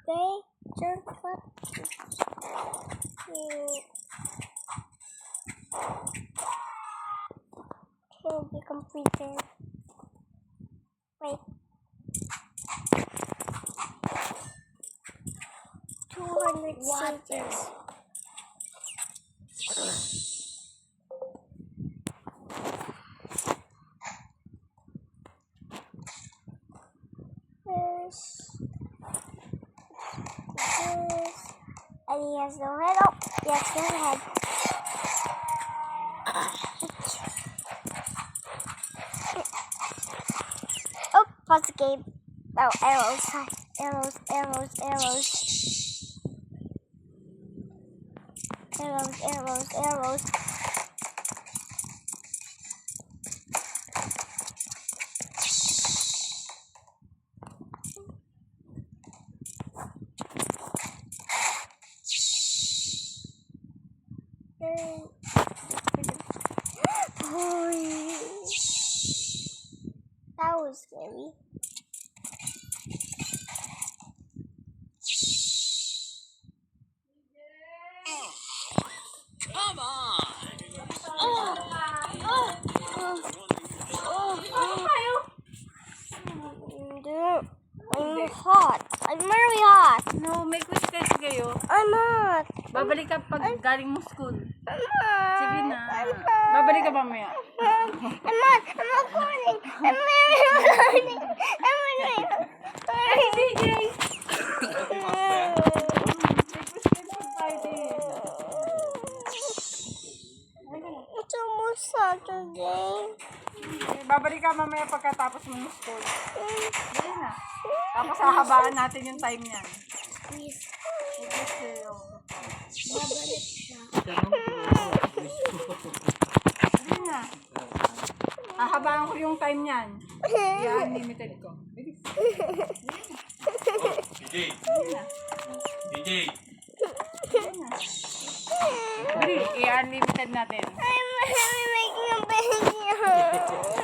Okay, shortcut. Will be completed. Wait. 200 pages. And he has no head. Oh, yes, no head. Oh, pause the game. Oh, arrows. Arrows, arrows, arrows. Arrows, arrows, arrows. That was scary. Come on! I'm hot. I'm very hot. No, may quiz test kayo. I'm hot. Babalik ka pag galing mo school. I'm hot. Sige na. I'm hot. Babalik ka mamaya. I'm hot. I'm not recording. I'm very recording. I'm very Ay, CJ! May quiz test pag Friday. It's almost Saturday. Babalik ka mamaya pagkatapos mo ng school. Dali na. Tapos hahabaan natin yung time niyan. Please. May quiz kayo. Babalik siya. Dali na. Hahabaan ko yung time niyan. Yan, limited ko. Bilis. DJ! Dali na. DJ! Dali na. Bilis, i-unlimited natin. I'm making a video.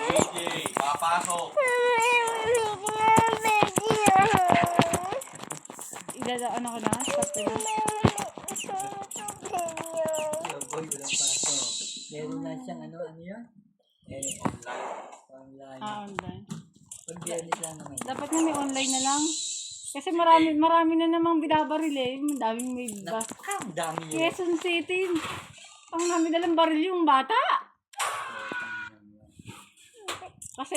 DJ! Papasok! I'm making a video. Ano ko na? Stop ko na. Boy, walang pasok. Meron lang siyang ano yun? Online. Online. Pag biyernes lang naman. Dapat na may online na lang. Kasi marami na namang binabaril eh. Daming may Ang dami yun. Quezon City. Ang dami nalang baril yung bata. Kasi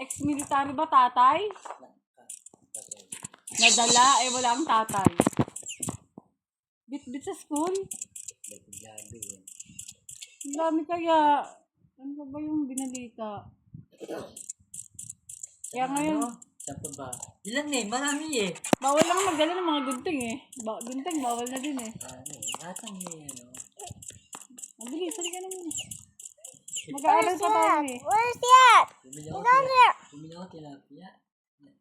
ex-military ba tatay? Nadala, wala ang tatay. Bit-bit sa school. Ang dami kaya. Ano pa ba yung binalita? Kaya ngayon, Saan pa ba? Ilan marami eh. bawal lang magdala ng mga gunting eh. Gunting, bawal na din eh. Lahat ng Mabilis, halika na muna. Mag-aaral pa tayo eh. Where's that? Bumili It's on there. ako tilapia.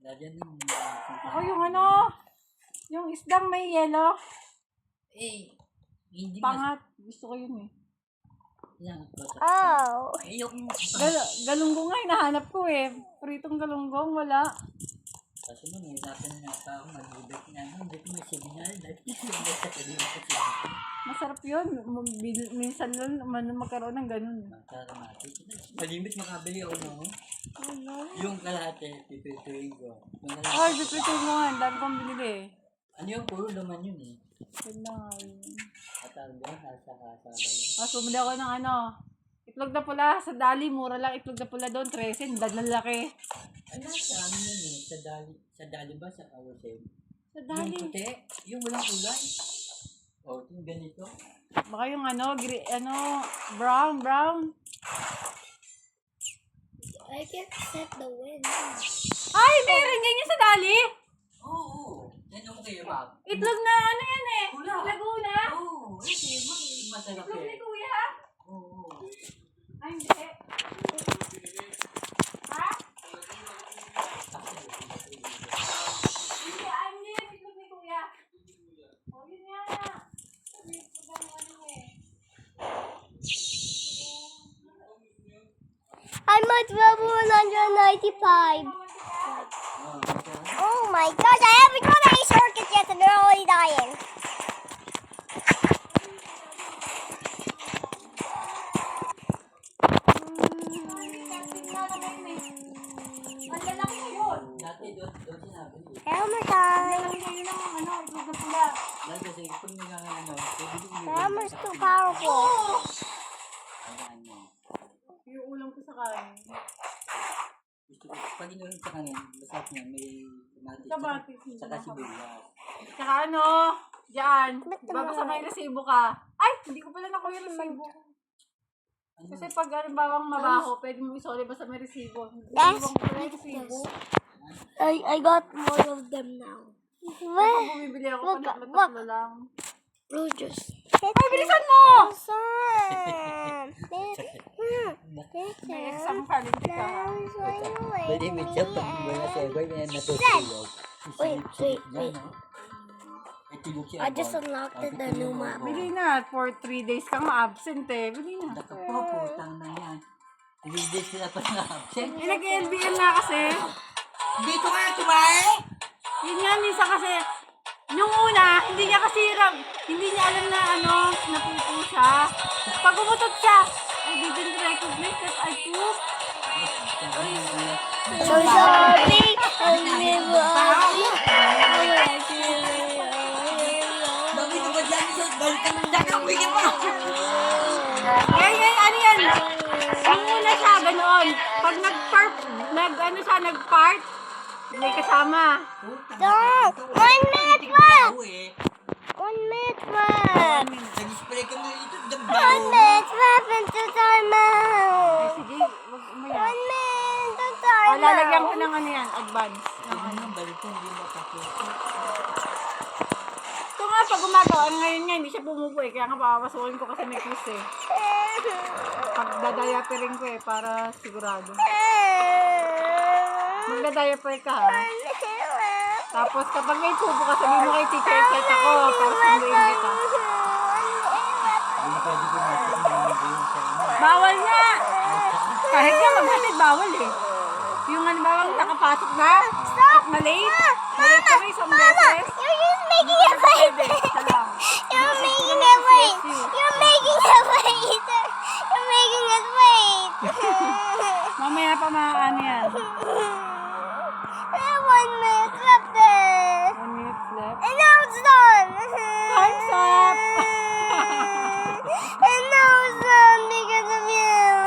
Lagyan ng Ako yung yung isdang may yelo. hindi Pangat. Gusto ko yun eh. Oh. Yung Galunggong nga, hinahanap ko eh. Pritong galunggong, wala. kasi mo, nahirapan na pa ako mag-ibig na hindi ko may signal. Masarap yun. Minsan lang magkaroon ng ganun. Malimit makabili ako yung kalahati, pipituin ko. Ay, bipitin mo nga. Ang dami kong binili eh. Ano yung puro laman yun eh? Yun na nga yun. Katarga, nasa Tapos bumili ako ng itlog na pula sa Dali. Mura lang itlog na pula doon. 13. Lalaki. ano sa amin yun eh? Sa dali ba? Sa Kawasay? Sa Yung Dali. puti? Yung walang kulay? O, yung ganito? Baka yung brown. I can't set the wind. Ay, meron yan yung sa Dali. Oo. Yan ang kayo ba? Itlog na yan eh. Pula. Laguna. Oo. Masarap Itlog ni eh. Kuya. Oo. Ay, hindi. Ha? Hindi, hindi yan itlog ni Kuya. O, yun nga. I'm at level 195. Oh my gosh, I haven't done any circuits yet in Dahil kasi pag nagkakaano, pwede ko Grandma's too powerful. Yung ulam ko sa kanin. Gusto ko, pag inuhin sa kanin, masarap niya, may kamatis. Kamatis, Saka sibuyas. Tsaka ano, diyan, babasa may resibo ka. Ay, hindi ko pala nakuha yung resibo. Kasi pag bawang mabaho, pwede mo isoli basta may resibo. Yes. Iwan ko pala yung resibo. I got more of them now. Kung bumibili ako, Look, panatlo lang. Blue juice. Ay, bilisan mo! Awesome. May exam ka, linti ka. Pwede may siya pag wala sa egoy, may natutulog. Wait. Itulog siya. I just unlocked the new map. Bili na, for 3 days kang absent eh. Bili na. Naku po, putang na yan. 3 days na pa na-absent. Eh, nag-LBL na kasi. Dito nga, tumae! Yun nga, minsan kasi, nung una, hindi niya alam na napupo siya. Pag umutot siya, I didn't recognize that I poop. So sorry. Dami na ba dyan? Balikan mo dyan ang wiki mo! Ngayon, ano yan? Nung una siya, ganoon. Pag nag-part, may kasama. Don't. 1 minute left. 1 minute left. Nag-spray ka mo dito. 1 minute left into timeout. Sige, wag umayak. 1 minute to O, lalagyan ko timeout. ng ano yan, advance. Balikan, hindi mo tapos. Ito nga, pag gumagawa, ngayon nga, hindi siya bumubuhay. Kaya nga, papapasukin ko kasi may quiz eh. Pag dadayapirin ko eh, para sigurado. Magdadiaper ka ha. Tapos kapag may tubo ka, sabihin mo kay teacher, check ako, para sunduin kita. Hindi pwede ko na. Bawal nga! Kahit nga maghatid, bawal eh. Yung halimbawa nakapasok na, at malate kami isang beses. You're just making it wait. You're making it wait. You're making it wait. You're making it wait. Mamaya pa maaano yan. 1 minute left there. 1 minute left. And now it's done. Time's up!